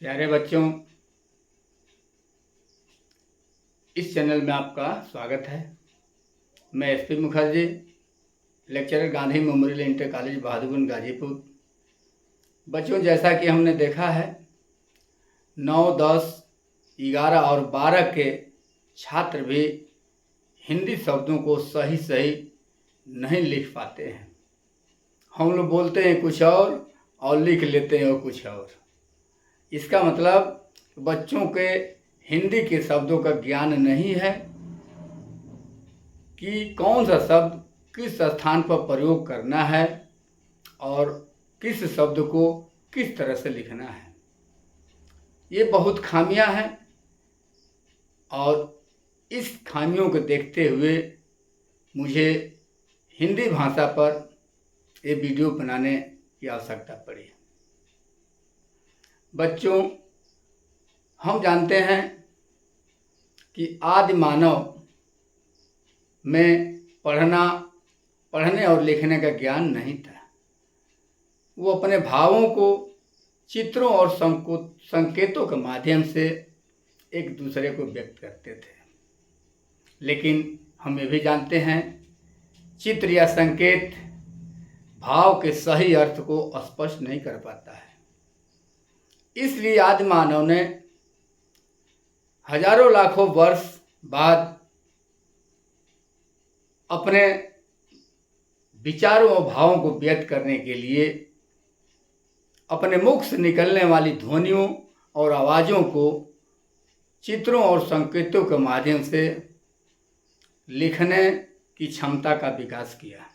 प्यारे बच्चों, इस चैनल में आपका स्वागत है। मैं SP Mukherjee, lecturer Gandhi memorial inter college Bahadurganj Ghazipur. बच्चों, जैसा कि हमने देखा है 9, 10, 11 और 12 के छात्र भी हिंदी शब्दों को सही नहीं लिख पाते हैं। हम लोग बोलते हैं कुछ और लिख लेते हैं वो कुछ और। इसका मतलब बच्चों के हिंदी के शब्दों का ज्ञान नहीं है कि कौन सा शब्द किस स्थान पर प्रयोग करना है और किस शब्द को किस तरह से लिखना है। ये बहुत खामियां हैं और इस खामियों को देखते हुए मुझे हिंदी भाषा पर ये वीडियो बनाने की आवश्यकता पड़ी। बच्चों, हम जानते हैं कि आदि मानव में पढ़ने और लिखने का ज्ञान नहीं था। वो अपने भावों को चित्रों और संकेतों के माध्यम से एक दूसरे को व्यक्त करते थे। लेकिन हम ये भी जानते हैं चित्र या संकेत भाव के सही अर्थ को स्पष्ट नहीं कर पाता है। इसलिए आदि मानव ने हजारों लाखों वर्ष बाद अपने विचारों और भावों को व्यक्त करने के लिए अपने मुख से निकलने वाली ध्वनियों और आवाज़ों को चित्रों और संकेतों के माध्यम से लिखने की क्षमता का विकास किया,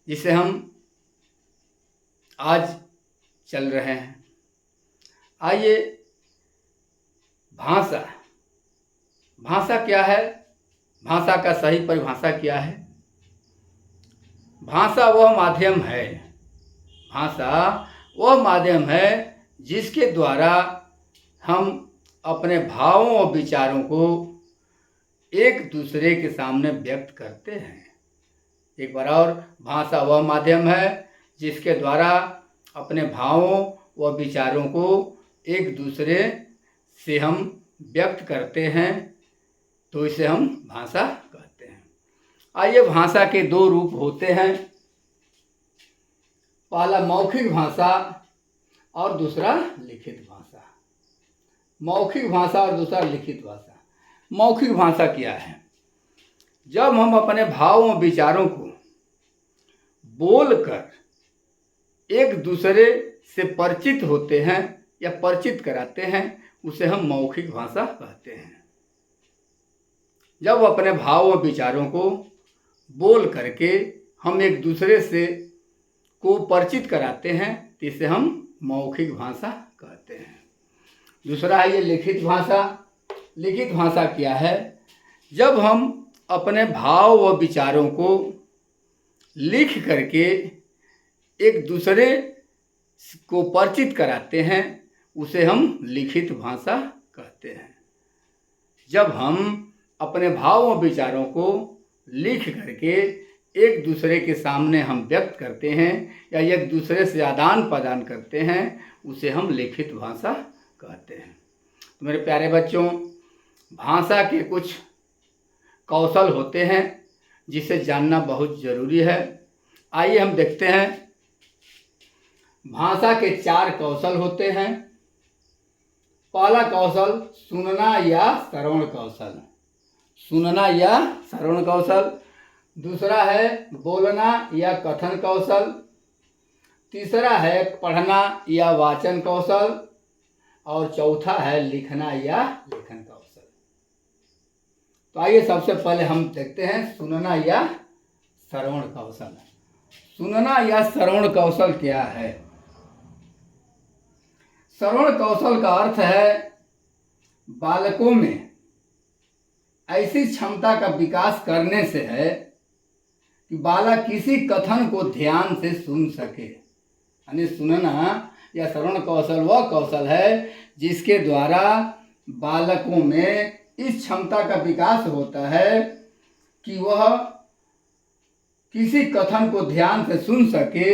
जिसे हम आज चल रहे हैं। आइए, भाषा क्या है? भाषा का सही परिभाषा क्या है? भाषा वह माध्यम है जिसके द्वारा हम अपने भावों और विचारों को एक दूसरे के सामने व्यक्त करते हैं। एक बार और, भाषा वह माध्यम है जिसके द्वारा अपने भावों व विचारों को एक दूसरे से हम व्यक्त करते हैं, तो इसे हम भाषा कहते हैं। आइए, भाषा के दो रूप होते हैं, पहला मौखिक भाषा और दूसरा लिखित भाषा। मौखिक भाषा और दूसरा लिखित भाषा। मौखिक भाषा क्या है? जब हम अपने भावों विचारों को बोलकर एक दूसरे से परिचित होते हैं या परिचित कराते हैं, उसे हम मौखिक भाषा कहते हैं। जब अपने भाव और विचारों को बोल करके हम एक दूसरे से को परिचित कराते हैं, तो इसे हम मौखिक भाषा कहते हैं। दूसरा है ये लिखित भाषा। लिखित भाषा क्या है? जब हम अपने भाव व विचारों को लिख करके एक दूसरे को परिचित कराते हैं, उसे हम लिखित भाषा कहते हैं। जब हम अपने भाव व विचारों को लिख करके एक दूसरे के सामने हम व्यक्त करते हैं या एक दूसरे से आदान प्रदान करते हैं, उसे हम लिखित भाषा कहते हैं। तो मेरे प्यारे बच्चों, भाषा के कुछ कौशल होते हैं जिसे जानना बहुत ज़रूरी है। आइए हम देखते हैं। भाषा के 4 कौशल होते हैं। पहला कौशल सुनना या श्रवण कौशल। सुनना या श्रवण कौशल। दूसरा है बोलना या कथन कौशल। तीसरा है पढ़ना या वाचन कौशल। और चौथा है लिखना या लेखन कौशल। तो आइए सबसे पहले हम देखते हैं सुनना या श्रवण कौशल। सुनना या श्रवण कौशल क्या है? श्रवण कौशल का अर्थ है बालकों में ऐसी क्षमता का विकास करने से है कि बालक किसी कथन को ध्यान से सुन सके। यानी सुनना या श्रवण कौशल वह कौशल है जिसके द्वारा बालकों में इस क्षमता का विकास होता है कि वह किसी कथन को ध्यान से सुन सके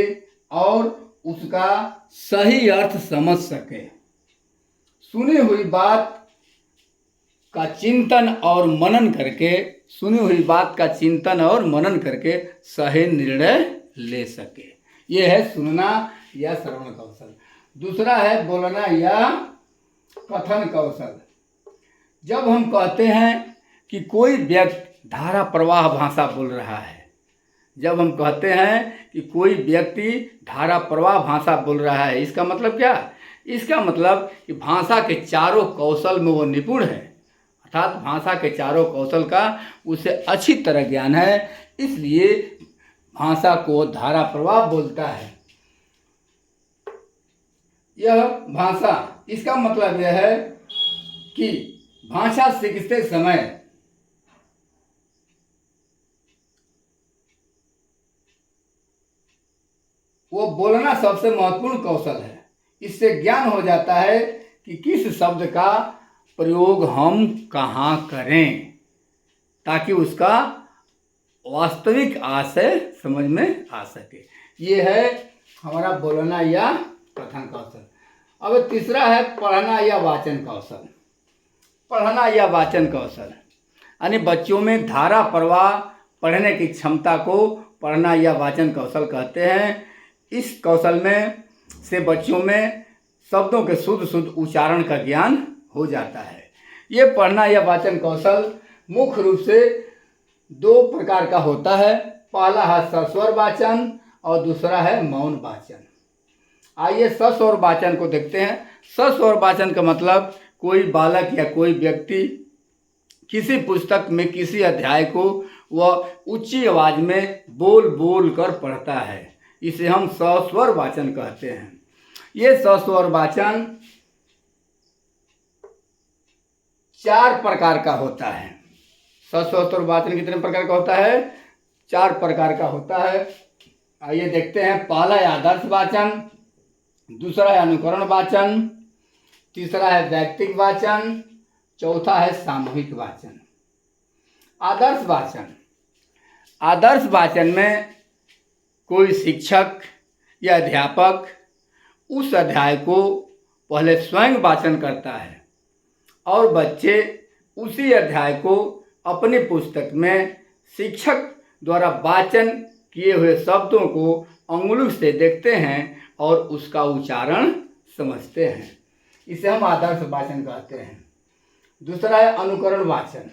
और उसका सही अर्थ समझ सके। सुनी हुई बात का चिंतन और मनन करके, सुनी हुई बात का चिंतन और मनन करके सही निर्णय ले सके। ये है सुनना या श्रवण कौशल। दूसरा है बोलना या कथन कौशल। जब हम कहते हैं कि कोई व्यक्ति धारा प्रवाह भाषा बोल रहा है, जब हम कहते हैं कि कोई व्यक्ति धारा प्रवाह भाषा बोल रहा है, इसका मतलब क्या? इसका मतलब कि भाषा के चारों कौशल में वो निपुण है, अर्थात भाषा के चारों कौशल का उसे अच्छी तरह ज्ञान है, इसलिए भाषा को धारा प्रवाह बोलता है। यह भाषा, इसका मतलब यह है कि भाषा सीखते समय वो बोलना सबसे महत्वपूर्ण कौशल है। इससे ज्ञान हो जाता है कि किस शब्द का प्रयोग हम कहाँ करें, ताकि उसका वास्तविक आशय समझ में आ सके। ये है हमारा बोलना या कथन कौशल। अब तीसरा है पढ़ना या वाचन कौशल। पढ़ना या वाचन कौशल यानी बच्चों में धारा प्रवाह पढ़ने की क्षमता को पढ़ना या वाचन कौशल कहते हैं। इस कौशल में से बच्चों में शब्दों के शुद्ध शुद्ध उच्चारण का ज्ञान हो जाता है। ये पढ़ना या वाचन कौशल मुख्य रूप से दो प्रकार का होता है। पहला है सस्वर वाचन और दूसरा है मौन वाचन। आइए सस्वर वाचन को देखते हैं। सस्वर वाचन का मतलब कोई बालक या कोई व्यक्ति किसी पुस्तक में किसी अध्याय को वह ऊंची आवाज में बोल बोल कर पढ़ता है, इसे हम सस्वर वाचन कहते हैं। ये सस्वर वाचन 4 प्रकार का होता है। सस्वर वाचन कितने प्रकार का होता है? 4 प्रकार का होता है। आइए देखते हैं। पहला है आदर्श वाचन, दूसरा है अनुकरण वाचन, तीसरा है वैयक्तिक वाचन, चौथा है सामूहिक वाचन। आदर्श वाचन, आदर्श वाचन में कोई शिक्षक या अध्यापक उस अध्याय को पहले स्वयं वाचन करता है और बच्चे उसी अध्याय को अपनी पुस्तक में शिक्षक द्वारा वाचन किए हुए शब्दों को अंगुली से देखते हैं और उसका उच्चारण समझते हैं। इसे हम आदर्श वाचन कहते हैं। दूसरा है अनुकरण वाचन।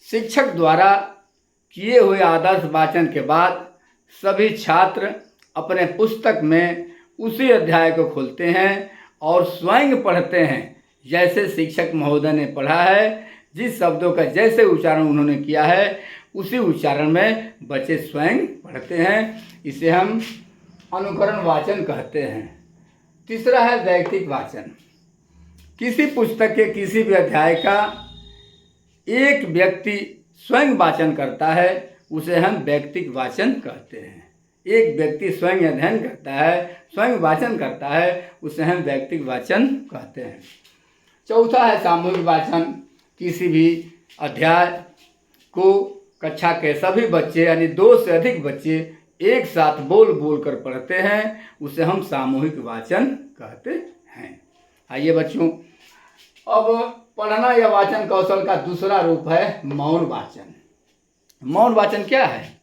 शिक्षक द्वारा किए हुए आदर्श वाचन के बाद सभी छात्र अपने पुस्तक में उसी अध्याय को खोलते हैं और स्वयं पढ़ते हैं जैसे शिक्षक महोदय ने पढ़ा है। जिस शब्दों का जैसे उच्चारण उन्होंने किया है उसी उच्चारण में बच्चे स्वयं पढ़ते हैं। इसे हम अनुकरण वाचन कहते हैं। तीसरा है वैयक्तिक वाचन। किसी पुस्तक के किसी भी अध्याय का एक व्यक्ति स्वयं वाचन करता है, उसे हम वैयक्तिक वाचन कहते हैं। एक व्यक्ति स्वयं अध्ययन करता है, स्वयं वाचन करता है, उसे हम वैयक्तिक वाचन कहते हैं। चौथा है सामूहिक वाचन। किसी भी अध्याय को कक्षा के सभी बच्चे यानी 2 से अधिक बच्चे एक साथ बोल बोल कर पढ़ते हैं, उसे हम सामूहिक वाचन कहते हैं। आइए बच्चों, अब पढ़ना या वाचन कौशल का दूसरा रूप है मौन वाचन। मौन वाचन क्या है?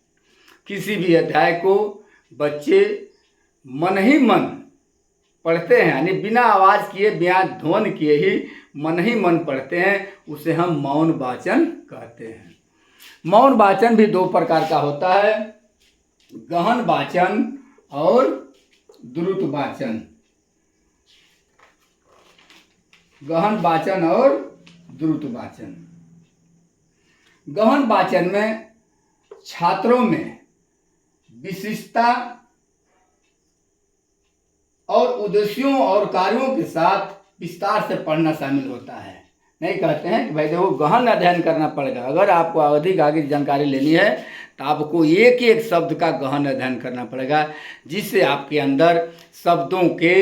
किसी भी अध्याय को बच्चे मन ही मन पढ़ते हैं, यानी बिना आवाज़ किए बिना ध्वनि किए ही मन पढ़ते हैं, उसे हम मौन वाचन कहते हैं। मौन वाचन भी 2 प्रकार का होता है, गहन वाचन और द्रुत वाचन। गहन वाचन और द्रुत वाचन। गहन वाचन में छात्रों में विशिष्टता और उद्देश्यों और कार्यों के साथ विस्तार से पढ़ना शामिल होता है। नहीं कहते हैं कि भाई देखो गहन अध्ययन करना पड़ेगा। अगर आपको अधिक आगे जानकारी लेनी है तो आपको एक एक शब्द का गहन अध्ययन करना पड़ेगा, जिससे आपके अंदर शब्दों के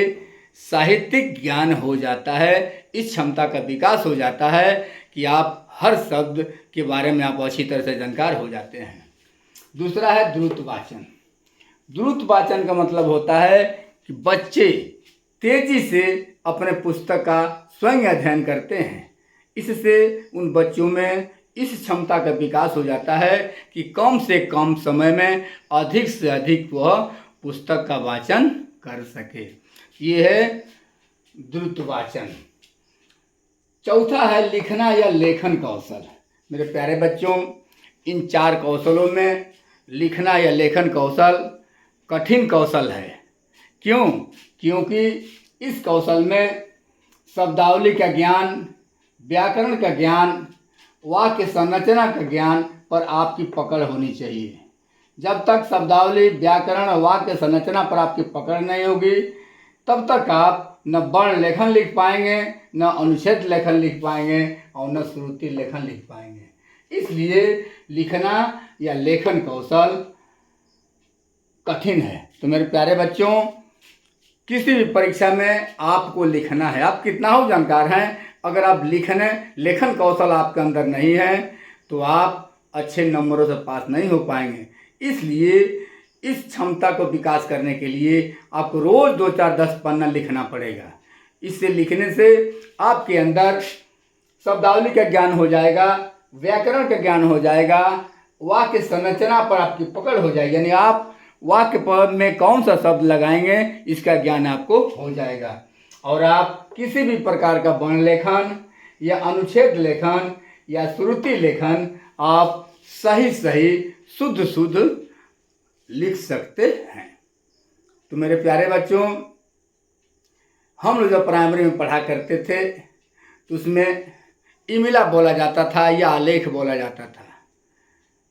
साहित्यिक ज्ञान हो जाता है। इस क्षमता का विकास हो जाता है कि आप हर शब्द के बारे में आप अच्छी तरह से जानकार हो जाते हैं। दूसरा है द्रुत वाचन। द्रुत वाचन का मतलब होता है कि बच्चे तेजी से अपने पुस्तक का स्वयं अध्ययन करते हैं। इससे उन बच्चों में इस क्षमता का विकास हो जाता है कि कम से कम समय में अधिक से अधिक वह पुस्तक का वाचन कर सके। ये है द्रुत वाचन। चौथा है लिखना या लेखन कौशल। मेरे प्यारे बच्चों, इन 4 कौशलों में लिखना या लेखन कौशल कठिन कौशल है। क्यों? क्योंकि इस कौशल में शब्दावली का ज्ञान, व्याकरण का ज्ञान, वाक्य संरचना का ज्ञान पर आपकी पकड़ होनी चाहिए। जब तक शब्दावली, व्याकरण और वाक्य संरचना पर आपकी पकड़ नहीं होगी, तब तक आप न वर्ण लेखन लिख पाएंगे, न अनुच्छेद लेखन लिख पाएंगे और न श्रुति लेखन लिख पाएंगे। इसलिए लिखना या लेखन कौशल कठिन है। तो मेरे प्यारे बच्चों, किसी भी परीक्षा में आपको लिखना है, आप कितना हो जानकार हैं, अगर आप लेखन कौशल आपके अंदर नहीं है तो आप अच्छे नंबरों से पास नहीं हो पाएंगे। इसलिए इस क्षमता को विकास करने के लिए आपको रोज 2, 4, 10 पन्ना लिखना पड़ेगा। इससे लिखने से आपके अंदर शब्दावली का ज्ञान हो जाएगा, व्याकरण का ज्ञान हो जाएगा, वाक्य संरचना पर आपकी पकड़ हो जाएगी, यानी आप वाक्य पद में कौन सा शब्द लगाएंगे इसका ज्ञान आपको हो जाएगा। और आप किसी भी प्रकार का वर्ण लेखन या अनुच्छेद लेखन या श्रुति लेखन आप सही शुद्ध लिख सकते हैं। तो मेरे प्यारे बच्चों, हम लोग जब प्राइमरी में पढ़ा करते थे तो उसमें इमिला बोला जाता था या आलेख बोला जाता था।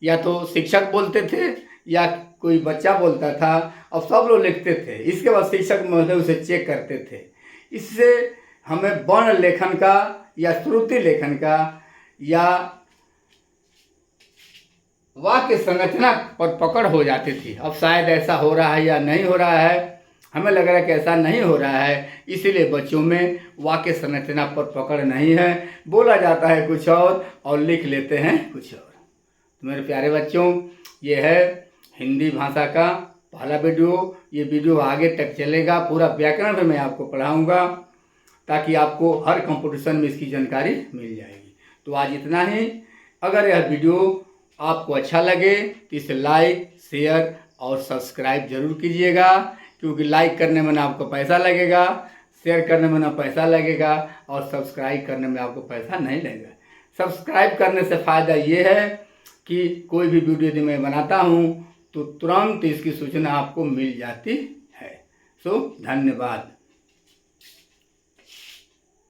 या तो शिक्षक बोलते थे या कोई बच्चा बोलता था और सब लोग लिखते थे। इसके बाद शिक्षक महोदय उसे चेक करते थे। इससे हमें वर्ण लेखन का या श्रुति लेखन का या वाक्य संरचना पर पकड़ हो जाती थी। अब शायद ऐसा हो रहा है या नहीं हो रहा है, हमें लग रहा है कि ऐसा नहीं हो रहा है। इसीलिए बच्चों में वाक्य संरचना पर पकड़ नहीं है, बोला जाता है कुछ और लिख लेते हैं कुछ और। तो मेरे प्यारे बच्चों, ये है हिंदी भाषा का पहला वीडियो। ये वीडियो आगे तक चलेगा, पूरा व्याकरण भी मैं आपको पढ़ाऊँगा ताकि आपको हर कंपटीशन में इसकी जानकारी मिल जाएगी। तो आज इतना ही। अगर यह वीडियो आपको अच्छा लगे तो इसे लाइक, शेयर और सब्सक्राइब जरूर कीजिएगा, क्योंकि लाइक करने में ना आपको पैसा लगेगा, शेयर करने में ना पैसा लगेगा और सब्सक्राइब करने में आपको पैसा नहीं लगेगा। सब्सक्राइब करने से फ़ायदा ये है कि कोई भी वीडियो यदि मैं बनाता हूँ तो तुरंत इसकी सूचना आपको मिल जाती है। सो धन्यवाद।